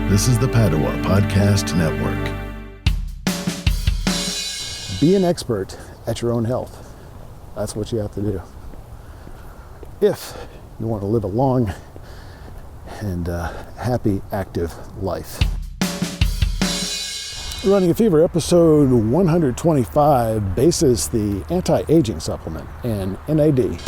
This is the Padua Podcast Network. Be an expert at your own health. That's what you have to do. If you want to live a long and happy, active life. Running a Fever, episode 125, bases the anti-aging supplement and NAD.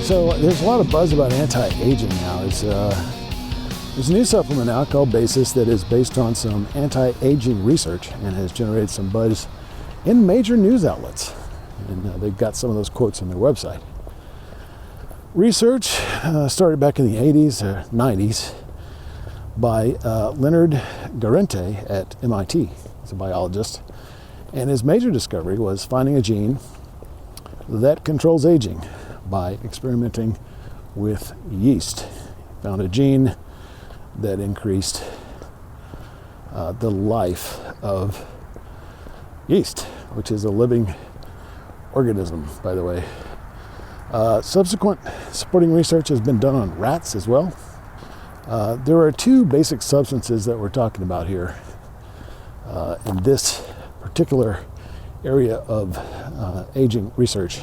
So there's a lot of buzz about anti-aging now. There's a new supplement out called Basis that is based on some anti-aging research and has generated some buzz in major news outlets. And they've got some of those quotes on their website. Research started back in the 80s or 90s by Leonard Garrente at MIT. He's a biologist. And his major discovery was finding a gene that controls aging by experimenting with yeast. Found a gene that increased the life of yeast, which is a living organism, by the way. Subsequent supporting research has been done on rats as well. There are two basic substances that we're talking about here in this particular area of aging research.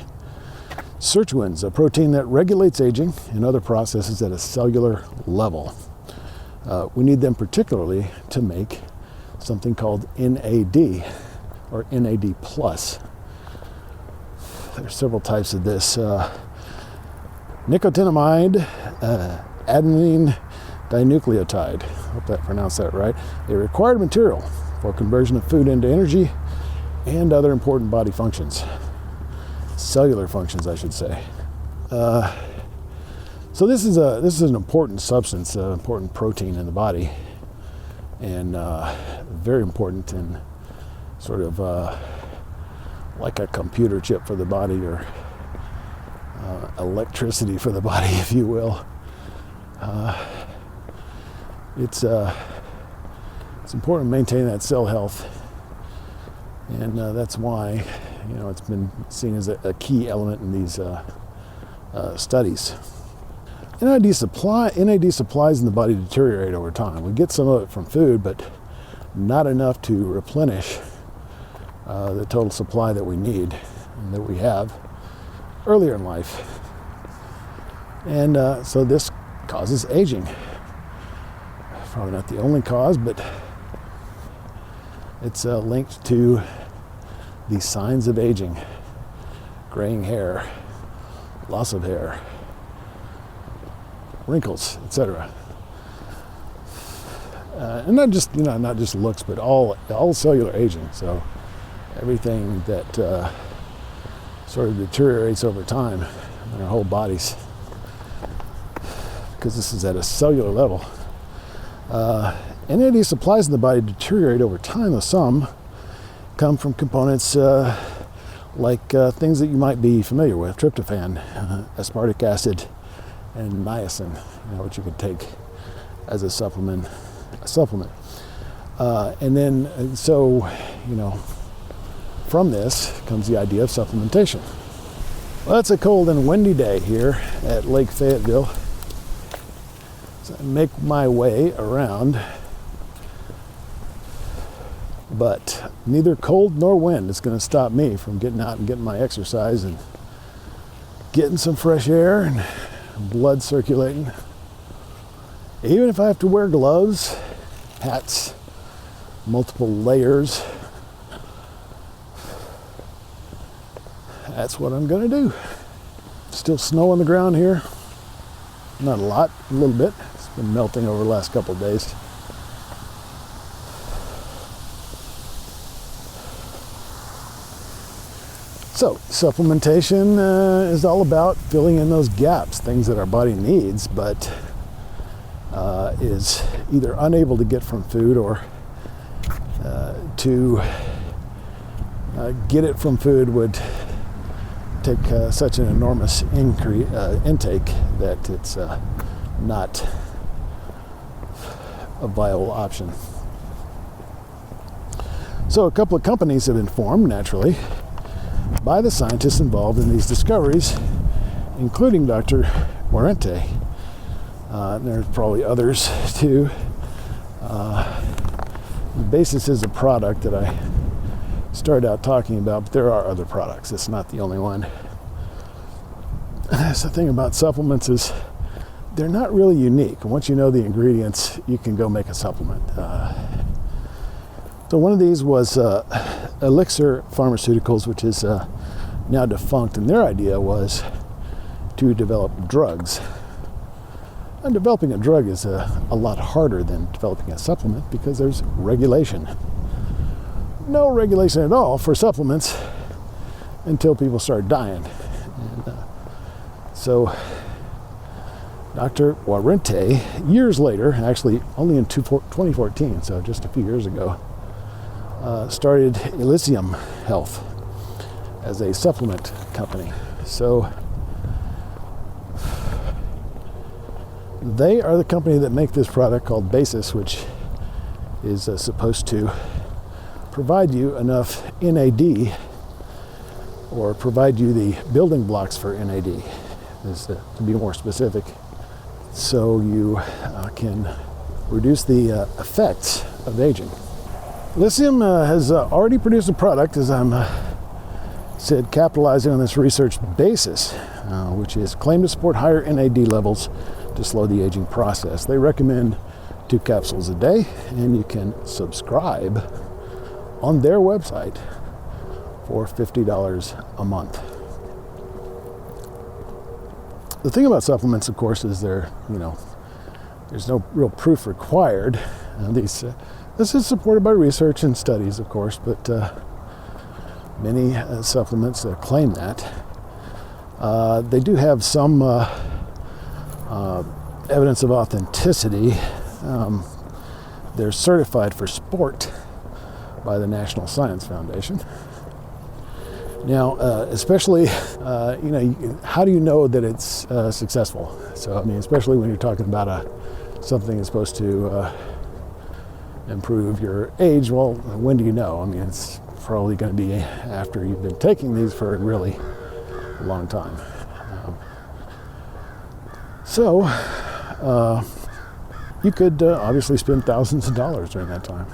Sirtuins, a protein that regulates aging and other processes at a cellular level. We need them particularly to make something called NAD or NAD+. There's several types of this. Nicotinamide adenine dinucleotide. Hope I pronounced that right. A required material for conversion of food into energy and other important body functions. Cellular functions, I should say. So this is an important substance, an important protein in the body, and very important in sort of like a computer chip for the body, or electricity for the body, if you will. It's important to maintain that cell health, and that's why it's been seen as a key element in these studies. NAD supplies in the body deteriorate over time. We get some of it from food, but not enough to replenish the total supply that we need and that we have earlier in life. And so this causes aging. Probably not the only cause, but it's linked to the signs of aging: graying hair, loss of hair, wrinkles, etc. And not just looks, but all cellular aging. So everything that sort of deteriorates over time in our whole bodies, because this is at a cellular level. NAD supplies in the body deteriorate over time, though some come from components like things that you might be familiar with: tryptophan, aspartic acid, and niacin, which you could take as a supplement. And then, from this comes the idea of supplementation. Well, it's a cold and windy day here at Lake Fayetteville. So I make my way around, but neither cold nor wind is going to stop me from getting out and getting my exercise and getting some fresh air and blood circulating. Even if I have to wear gloves, hats, multiple layers, that's what I'm going to do. Still snow on the ground here. Not a lot, a little bit. It's been melting over the last couple of days. So, supplementation is all about filling in those gaps, things that our body needs, but is either unable to get from food, or to get it from food would take such an enormous intake that it's not a viable option. So a couple of companies have been formed, naturally, by the scientists involved in these discoveries including Dr. Warrente. And there's probably others too. The basis is a product that I started out talking about, but there are other products. It's not the only one. That's the thing about supplements is they're not really unique. Once you know the ingredients, you can go make a supplement. So one of these was Elixir Pharmaceuticals, which is now defunct, and their idea was to develop drugs. And developing a drug is a lot harder than developing a supplement because there's regulation. No regulation at all for supplements until people start dying. And, so Dr. Warrente, years later, actually only in 2014, so just a few years ago, started Elysium Health as a supplement company. So they are the company that make this product called Basis, which is supposed to provide you enough NAD, or provide you the building blocks for NAD, to be more specific, so you can reduce the effects of aging. Elysium has already produced a product, as I'm said, capitalizing on this research basis, which is claimed to support higher NAD levels to slow the aging process. They recommend 2 capsules a day, and you can subscribe on their website for $50 a month. The thing about supplements, of course, is there's no real proof required. This is supported by research and studies, of course, but many supplements claim that. They do have some evidence of authenticity. They're certified for sport by the National Science Foundation. Now, especially, how do you know that it's successful? So, especially when you're talking about something that's supposed to improve your age, well, when do you know? It's probably going to be after you've been taking these for a really long time. So, you could obviously spend thousands of dollars during that time.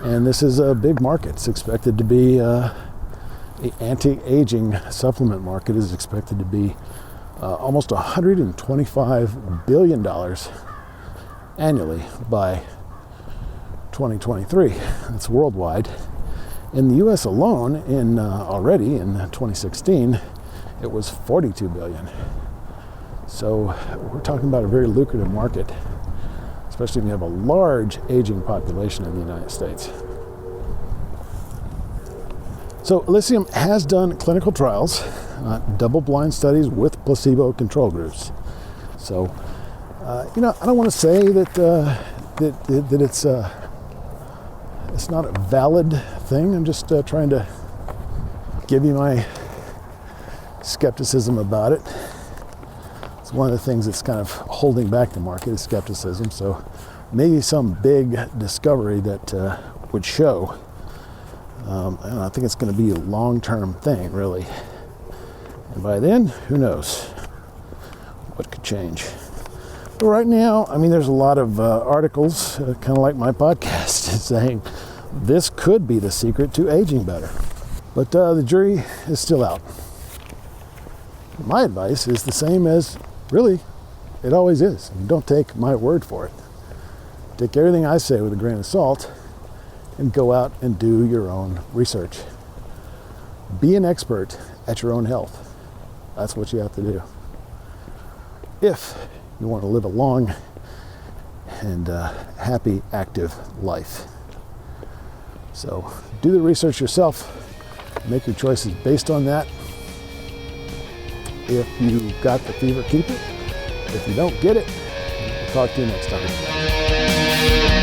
And this is a big market. It's expected to be, the anti-aging supplement market is expected to be almost $125 billion annually by 2023. That's worldwide. In the U.S. alone, already in 2016, it was $42 billion. So we're talking about a very lucrative market, especially when you have a large aging population in the United States. So Elysium has done clinical trials, double-blind studies with placebo control groups. So, I don't want to say that it's not a valid thing. I'm just trying to give you my skepticism about it. It's one of the things that's kind of holding back the market is skepticism. So maybe some big discovery that would show. I think it's going to be a long-term thing, really. And by then, who knows what could change. But right now, there's a lot of articles, kind of like my podcast, saying this could be the secret to aging better. But the jury is still out. My advice is the same as, really, it always is. Don't take my word for it. Take everything I say with a grain of salt and go out and do your own research. Be an expert at your own health. That's what you have to do. If you want to live a long and happy, active life. So do the research yourself. Make your choices based on that. If you got the fever, keep it. If you don't, get it. We'll talk to you next time.